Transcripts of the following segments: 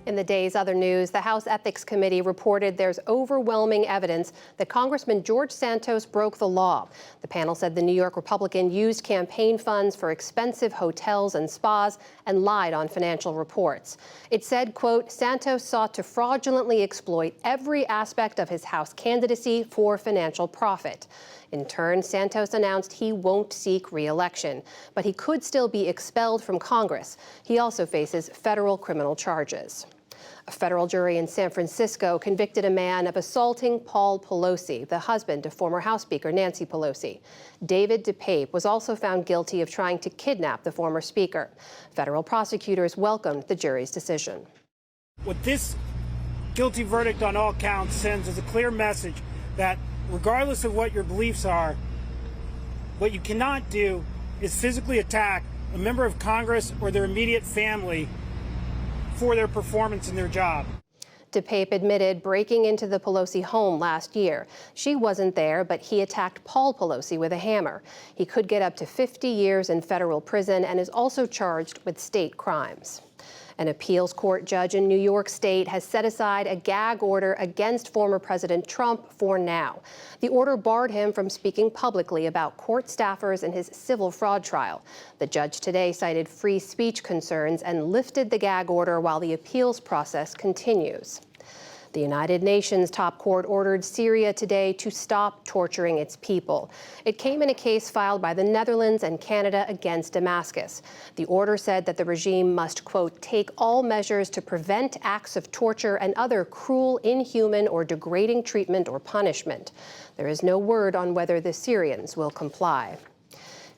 In the day's other news, the House Ethics Committee reported there's overwhelming evidence that Congressman George Santos broke the law. The panel said the New York Republican used campaign funds for expensive hotels and spas and lied on financial reports. It said, quote, Santos sought to fraudulently exploit every aspect of his House candidacy for financial profit. In turn, Santos announced he won't seek re-election, but he could still be expelled from Congress. He also faces federal criminal charges. A federal jury in San Francisco convicted a man of assaulting Paul Pelosi, the husband of former House Speaker Nancy Pelosi. David DePape was also found guilty of trying to kidnap the former speaker. Federal prosecutors welcomed the jury's decision. What this guilty verdict on all counts sends is a clear message that regardless of what your beliefs are, what you cannot do is physically attack a member of Congress or their immediate family for their performance in their job. DePape admitted breaking into the Pelosi home last year. She wasn't there, but he attacked Paul Pelosi with a hammer. He could get up to 50 years in federal prison and is also charged with state crimes. An appeals court judge in New York State has set aside a gag order against former President Trump for now. The order barred him from speaking publicly about court staffers in his civil fraud trial. The judge today cited free speech concerns and lifted the gag order while the appeals process continues. The United Nations top court ordered Syria today to stop torturing its people. It came in a case filed by the Netherlands and Canada against Damascus. The order said that the regime must, quote, take all measures to prevent acts of torture and other cruel, inhuman, or degrading treatment or punishment. There is no word on whether the Syrians will comply.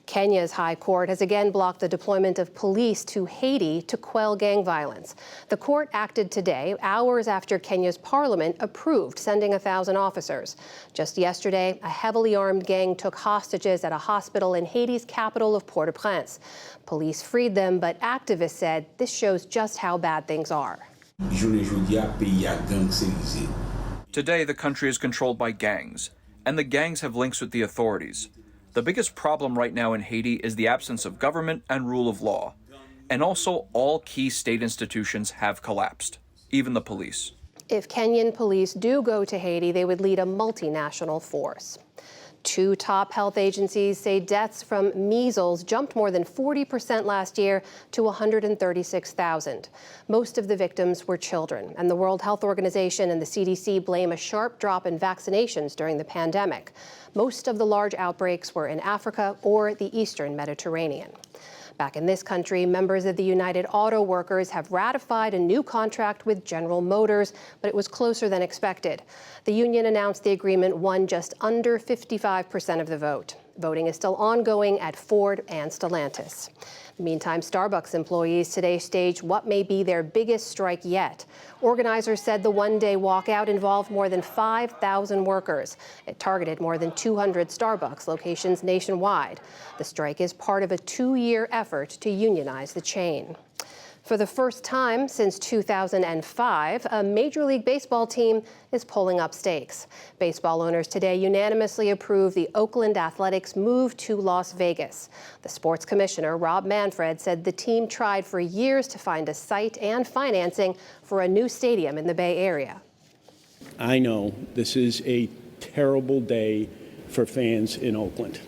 Kenya's high court has again blocked the deployment of police to Haiti to quell gang violence. The court acted today, hours after Kenya's parliament approved sending 1,000 officers. Just yesterday, a heavily armed gang took hostages at a hospital in Haiti's capital of Port-au-Prince. Police freed them, but activists said this shows just how bad things are. Today, the country is controlled by gangs, and the gangs have links with the authorities. The biggest problem right now in Haiti is the absence of government and rule of law. And also, all key state institutions have collapsed, even the police. If Kenyan police do go to Haiti, they would lead a multinational force. Two top health agencies say deaths from measles jumped more than 40% last year to 136,000. Most of the victims were children, and the World Health Organization and the CDC blame a sharp drop in vaccinations during the pandemic. Most of the large outbreaks were in Africa or the Eastern Mediterranean. Back in this country, members of the United Auto Workers have ratified a new contract with General Motors, but it was closer than expected. The union announced the agreement won just under 55% of the vote. Voting is still ongoing at Ford and Stellantis. Meantime, Starbucks employees today staged what may be their biggest strike yet. Organizers said the one-day walkout involved more than 5,000 workers. It targeted more than 200 Starbucks locations nationwide. The strike is part of a 2-year effort to unionize the chain. For the first time since 2005, a Major League Baseball team is pulling up stakes. Baseball owners today unanimously approved the Oakland Athletics' move to Las Vegas. The sports commissioner, Rob Manfred, said the team tried for years to find a site and financing for a new stadium in the Bay Area. I know this is a terrible day for fans in Oakland.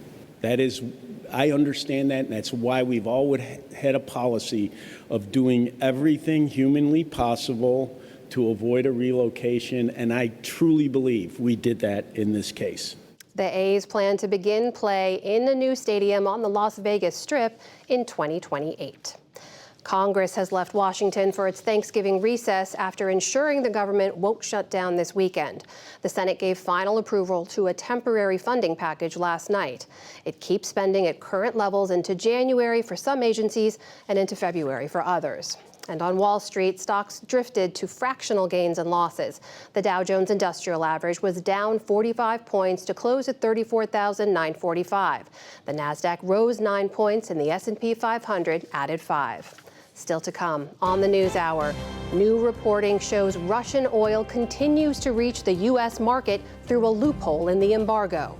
I understand that, and that's why we've always had a policy of doing everything humanly possible to avoid a relocation, and I truly believe we did that in this case. The A's plan to begin play in the new stadium on the Las Vegas Strip in 2028. Congress has left Washington for its Thanksgiving recess after ensuring the government won't shut down this weekend. The Senate gave final approval to a temporary funding package last night. It keeps spending at current levels into January for some agencies and into February for others. And on Wall Street, stocks drifted to fractional gains and losses. The Dow Jones Industrial Average was down 45 points to close at 34,945. The Nasdaq rose 9 points and the S&P 500 added 5. Still to come on the NewsHour, new reporting shows Russian oil continues to reach the U.S. market through a loophole in the embargo.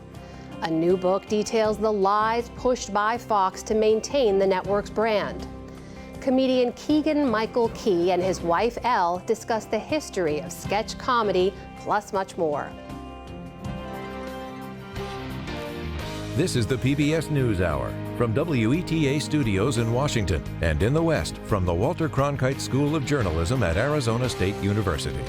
A new book details the lies pushed by Fox to maintain the network's brand. Comedian Keegan-Michael Key and his wife Elle discuss the history of sketch comedy, plus much more. This is the PBS NewsHour from WETA Studios in Washington and in the West from the Walter Cronkite School of Journalism at Arizona State University.